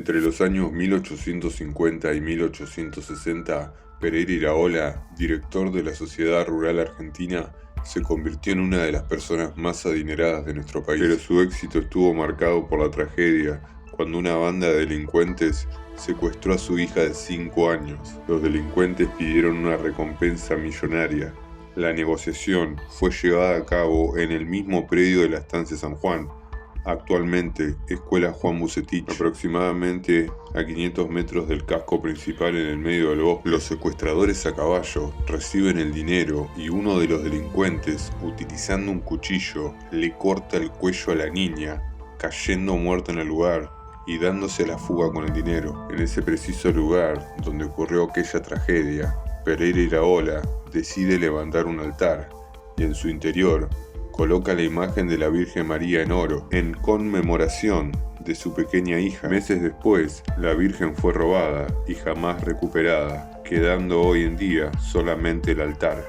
Entre los años 1850 y 1860, Pereira Iraola, director de la Sociedad Rural Argentina, se convirtió en una de las personas más adineradas de nuestro país. Pero su éxito estuvo marcado por la tragedia, cuando una banda de delincuentes secuestró a su hija de 5 años. Los delincuentes pidieron una recompensa millonaria. La negociación fue llevada a cabo en el mismo predio de la Estancia San Juan, actualmente Escuela Juan Bucetich, aproximadamente a 500 metros del casco principal en el medio del bosque. Los secuestradores a caballo reciben el dinero y uno de los delincuentes, utilizando un cuchillo, le corta el cuello a la niña, cayendo muerta en el lugar y dándose a la fuga con el dinero. En ese preciso lugar donde ocurrió aquella tragedia, Pereira Iraola decide levantar un altar y en su interior coloca la imagen de la Virgen María en oro, en conmemoración de su pequeña hija. Meses después, la Virgen fue robada y jamás recuperada, quedando hoy en día solamente el altar.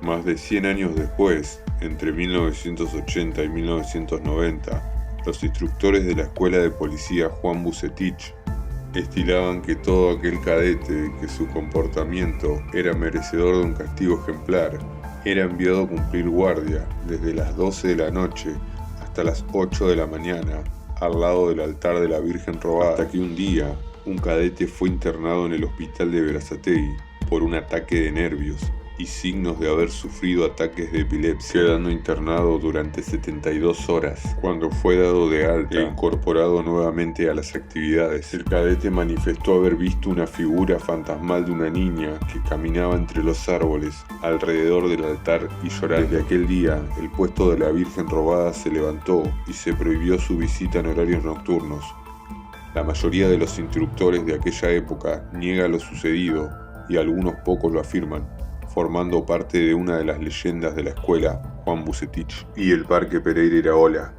Más de 100 años después, entre 1980 y 1990, los instructores de la Escuela de Policía Juan Bucetich estilaban que todo aquel cadete que su comportamiento era merecedor de un castigo ejemplar era enviado a cumplir guardia desde las 12 de la noche hasta las 8 de la mañana al lado del altar de la Virgen robada, hasta que un día un cadete fue internado en el hospital de Berazategui por un ataque de nervios y signos de haber sufrido ataques de epilepsia, quedando internado durante 72 horas. Cuando fue dado de alta e incorporado nuevamente a las actividades, el cadete manifestó haber visto una figura fantasmal de una niña que caminaba entre los árboles alrededor del altar y llorando. Desde aquel día, el puesto de la Virgen robada se levantó y se prohibió su visita en horarios nocturnos. La mayoría de los instructores de aquella época niega lo sucedido y algunos pocos lo afirman, formando parte de una de las leyendas de la escuela Juan Bucetich y el Parque Pereira Iraola.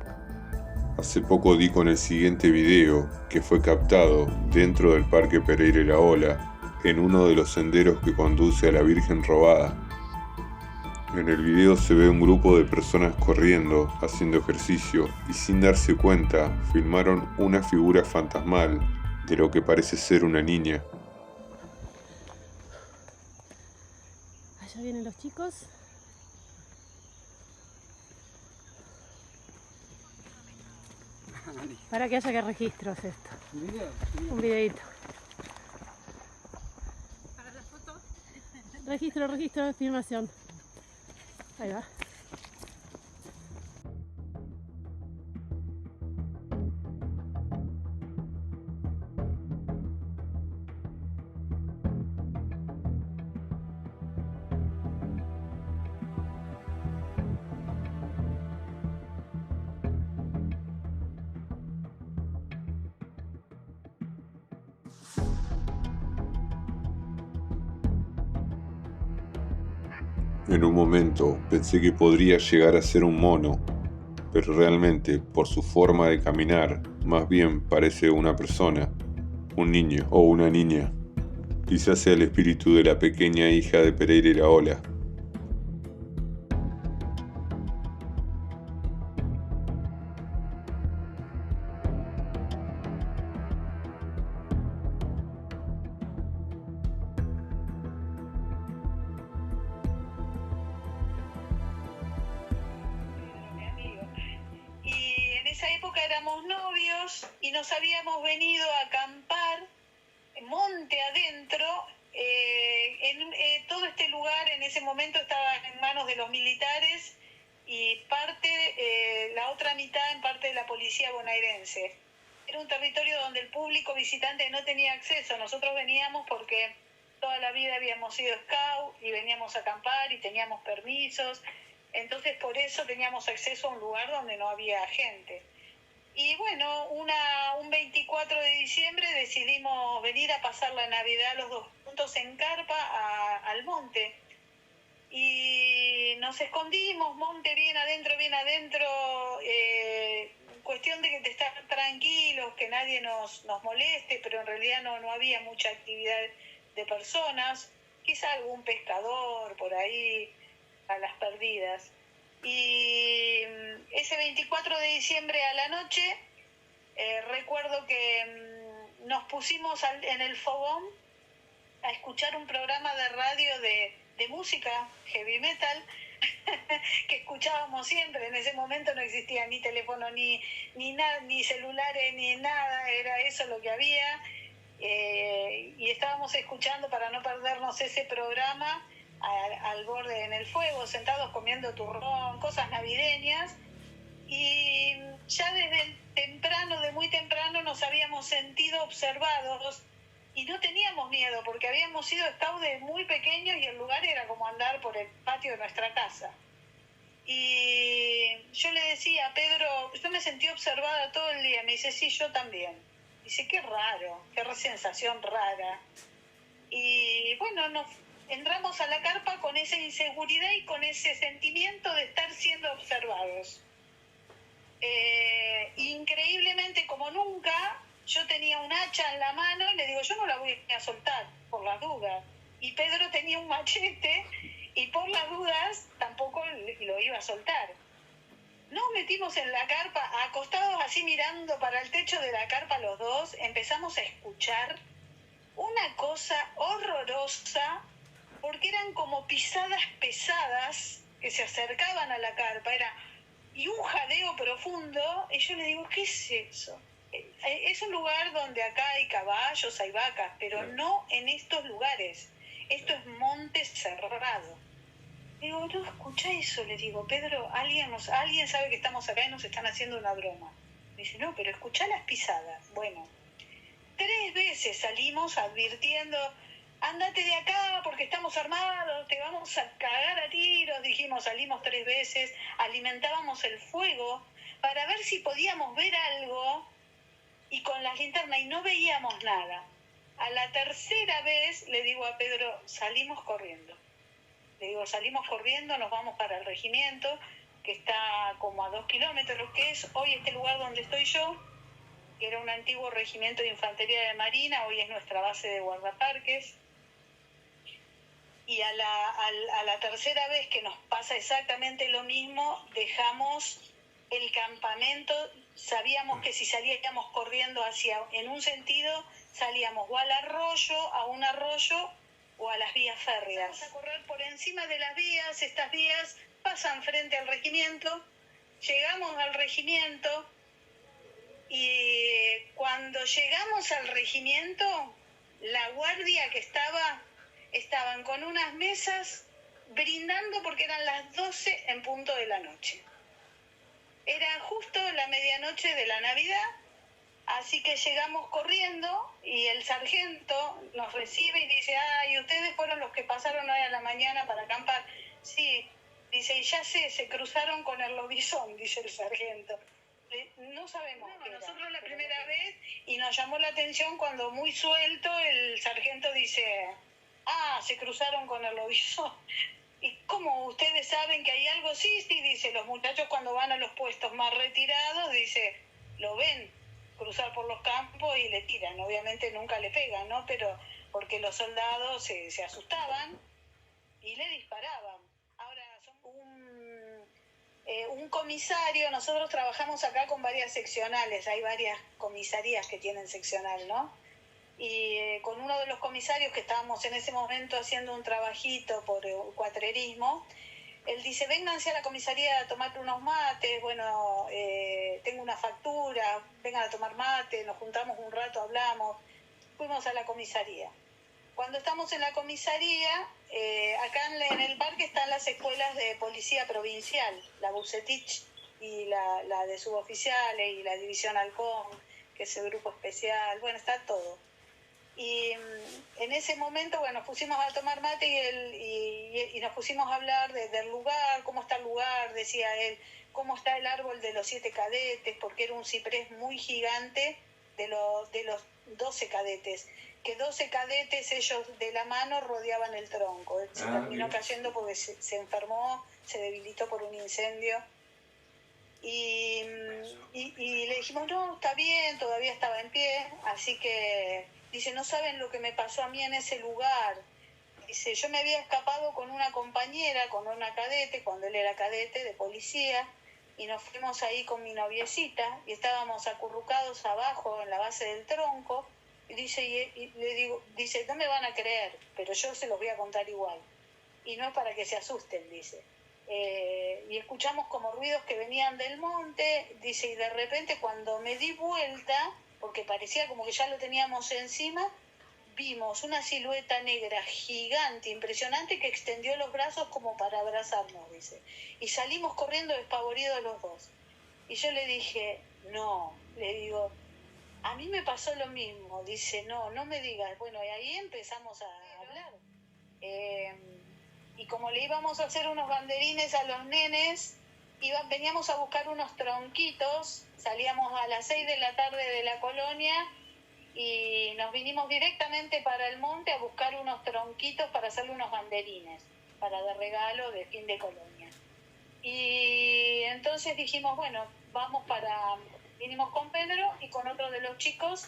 Hace poco di con el siguiente video que fue captado dentro del Parque Pereira Iraola en uno de los senderos que conduce a la Virgen robada. En el video se ve un grupo de personas corriendo, haciendo ejercicio y sin darse cuenta filmaron una figura fantasmal de lo que parece ser una niña. Allá vienen los chicos. Para que haya que registros esto. Un videito. ¿Para la foto? Registro de filmación. Ahí va. En un momento pensé que podría llegar a ser un mono, pero realmente, por su forma de caminar, más bien parece una persona, un niño o una niña. Quizás sea el espíritu de la pequeña hija de Pereira Iraola. Mi amigo. Y en esa época éramos novios y nos habíamos venido a acampar monte adentro. Todo este lugar en ese momento estaba en manos de los militares y la otra mitad en parte de la policía bonaerense. Era un territorio donde el público visitante no tenía acceso. Nosotros veníamos porque toda la vida habíamos sido scout y veníamos a acampar y teníamos permisos. Entonces por eso teníamos acceso a un lugar donde no había gente. Y bueno, un 24 de diciembre decidimos venir a pasar la Navidad los dos juntos en carpa al monte. Y nos escondimos, monte bien adentro, cuestión de que estar tranquilos, que nadie nos moleste, pero en realidad no había mucha actividad de personas, quizá algún pescador por ahí a las perdidas. Y ese 24 de diciembre a la noche recuerdo que nos pusimos en el fogón a escuchar un programa de radio de música, heavy metal, que escuchábamos siempre. En ese momento no existía ni teléfono, ni nada, ni celulares, ni nada, era eso lo que había. Y estábamos escuchando para no perdernos ese programa al borde, en el fuego, sentados comiendo turrón, cosas navideñas. Y ya desde de muy temprano nos habíamos sentido observados y no teníamos miedo porque habíamos sido scouts de muy pequeños y el lugar era como andar por el patio de nuestra casa. Y yo le decía a Pedro, yo me sentí observada todo el día. Me dice, sí, yo también. Dice, qué raro, qué sensación rara. Y bueno, entramos a la carpa con esa inseguridad y con ese sentimiento de estar siendo observados. Increíblemente, como nunca, yo tenía un hacha en la mano y le digo, yo no la voy a soltar, por las dudas. Y Pedro tenía un machete y por las dudas tampoco lo iba a soltar. Nos metimos en la carpa, acostados así mirando para el techo de la carpa los dos, empezamos a escuchar una cosa horrorosa, porque eran como pisadas pesadas que se acercaban a la carpa, y un jadeo profundo, y yo le digo, ¿qué es eso? Es un lugar donde acá hay caballos, hay vacas, pero no en estos lugares. Esto es monte cerrado. Digo, no, escucha eso, le digo, Pedro, alguien sabe que estamos acá y nos están haciendo una broma. Me dice, no, pero escuchá las pisadas. Bueno, 3 veces salimos advirtiendo, ándate de acá porque estamos armados, te vamos a cagar a tiros, dijimos, salimos 3 veces, alimentábamos el fuego para ver si podíamos ver algo y con la linterna y no veíamos nada. A la 3.ª vez le digo a Pedro, salimos corriendo. Le digo, salimos corriendo, nos vamos para el regimiento, que está como a 2 kilómetros, que es hoy este lugar donde estoy yo, que era un antiguo regimiento de infantería de marina, hoy es nuestra base de guardaparques. Y a la 3.ª vez que nos pasa exactamente lo mismo, dejamos el campamento. Sabíamos que si salíamos corriendo en un sentido, salíamos o al arroyo, a un arroyo, o a las vías férreas. Vamos a correr por encima de las vías, estas vías pasan frente al regimiento, llegamos al regimiento y cuando llegamos al regimiento, la guardia que estaban con unas mesas brindando porque eran las 12 en punto de la noche. Era justo la medianoche de la Navidad. Así que llegamos corriendo y el sargento nos recibe y dice, ay, ustedes fueron los que pasaron hoy a la mañana para acampar. Sí, dice, y ya se cruzaron con el lobizón, dice el sargento. No sabemos qué era. Nosotros la primera vez, y nos llamó la atención cuando muy suelto el sargento dice, se cruzaron con el lobizón. ¿Y cómo ustedes saben que hay algo? Sí, dice, los muchachos cuando van a los puestos más retirados, dice, lo ven cruzar por los campos y le tiran. Obviamente nunca le pegan, ¿no? Pero porque los soldados se asustaban y le disparaban. Ahora, un comisario, nosotros trabajamos acá con varias seccionales, hay varias comisarías que tienen seccional, ¿no? Y con uno de los comisarios que estábamos en ese momento haciendo un trabajito por cuatrerismo, él dice, vénganse a la comisaría a tomar unos mates, bueno, tengo una factura, vengan a tomar mate, nos juntamos un rato, hablamos, fuimos a la comisaría. Cuando estamos en la comisaría, acá en el parque están las escuelas de policía provincial, la Bucetich y la de suboficiales y la división Halcón, que es el grupo especial, bueno, está todo. Y en ese momento, bueno, nos pusimos a tomar mate y nos pusimos a hablar del lugar, cómo está el lugar, decía él, cómo está el árbol de los 7 cadetes, porque era un ciprés muy gigante de los 12 cadetes, que 12 cadetes ellos de la mano rodeaban el tronco. Él se terminó cayendo porque se enfermó, se debilitó por un incendio. Y le dijimos, no, está bien, todavía estaba en pie, así que... Dice, no saben lo que me pasó a mí en ese lugar. Dice, yo me había escapado con una compañera, con una cadete, cuando él era cadete de policía, y nos fuimos ahí con mi noviecita, y estábamos acurrucados abajo en la base del tronco, Dice, y le digo, dice, no me van a creer, pero yo se los voy a contar igual. Y no es para que se asusten, dice. Y escuchamos como ruidos que venían del monte, dice, y de repente cuando me di vuelta, porque parecía como que ya lo teníamos encima, vimos una silueta negra gigante, impresionante, que extendió los brazos como para abrazarnos, dice. Y salimos corriendo despavoridos los dos. Y yo le dije, no, le digo, a mí me pasó lo mismo. Dice, no me digas. Bueno, y ahí empezamos a hablar. Y como le íbamos a hacer unos banderines a los nenes, veníamos a buscar unos tronquitos, salíamos a las 6 de la tarde de la colonia y nos vinimos directamente para el monte a buscar unos tronquitos para hacerle unos banderines, para de regalo de fin de colonia. Y entonces dijimos, bueno, vinimos con Pedro y con otro de los chicos,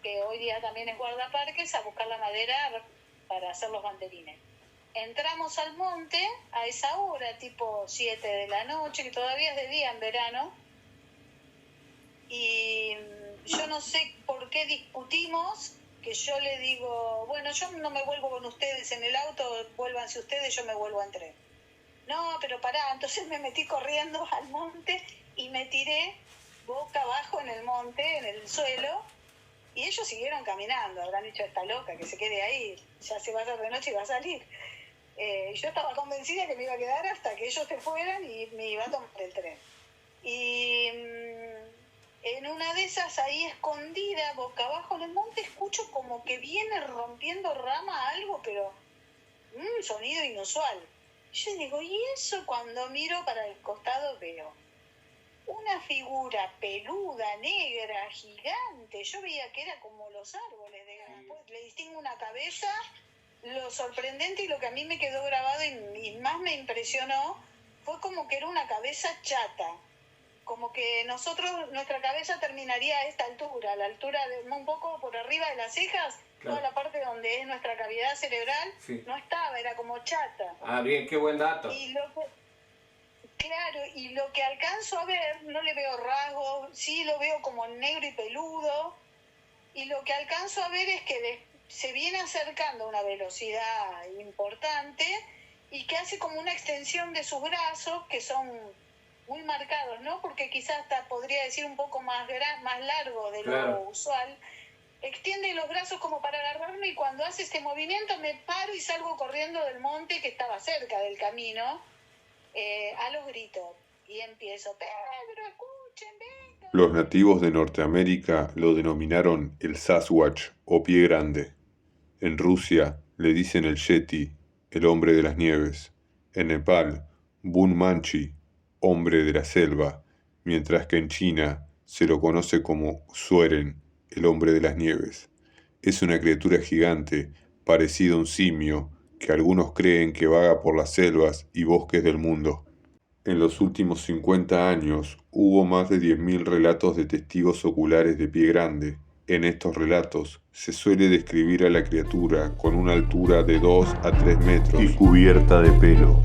que hoy día también es guardaparques, a buscar la madera para hacer los banderines. Entramos al monte a esa hora, tipo 7 de la noche, que todavía es de día en verano, y yo no sé por qué discutimos, que yo le digo, bueno, yo no me vuelvo con ustedes en el auto, vuélvanse ustedes, yo me vuelvo en tren. No, pero pará, entonces me metí corriendo al monte y me tiré boca abajo en el monte, en el suelo, y ellos siguieron caminando, habrán dicho, esta loca, que se quede ahí, ya se va a hacer de noche y va a salir. Yo estaba convencida que me iba a quedar hasta que ellos se fueran y me iba a tomar el tren. Y en una de esas, ahí escondida, boca abajo en el monte, escucho como que viene rompiendo rama algo, pero un sonido inusual. Yo digo, ¿y eso? Cuando miro para el costado veo una figura peluda, negra, gigante. Yo veía que era como los árboles. Le distingo una cabeza. Lo sorprendente y lo que a mí me quedó grabado y más me impresionó fue como que era una cabeza chata. Como que nuestra cabeza terminaría a esta altura, a la altura de un poco por arriba de las cejas. Claro. Toda la parte donde es nuestra cavidad cerebral, sí. No estaba, era como chata. Ah, bien, qué buen dato. Claro, y lo que alcanzo a ver, no le veo rasgos, sí lo veo como negro y peludo, y lo que alcanzo a ver es que se viene acercando a una velocidad importante y que hace como una extensión de sus brazos, que son muy marcados, ¿no? Porque quizás hasta podría decir un poco más largo de lo usual. Extiende los brazos como para agarrarme y cuando hace este movimiento me paro y salgo corriendo del monte que estaba cerca del camino, a los gritos. Y empiezo, Pedro, escuchen, venga. Los nativos de Norteamérica lo denominaron el Sasquatch o pie grande. En Rusia le dicen el Yeti, el hombre de las nieves. En Nepal, Bun Manchi, hombre de la selva, mientras que en China se lo conoce como Sueren, el hombre de las nieves. Es una criatura gigante, parecida a un simio, que algunos creen que vaga por las selvas y bosques del mundo. En los últimos 50 años hubo más de 10.000 relatos de testigos oculares de pie grande. En estos relatos se suele describir a la criatura con una altura de 2 a 3 metros y cubierta de pelo.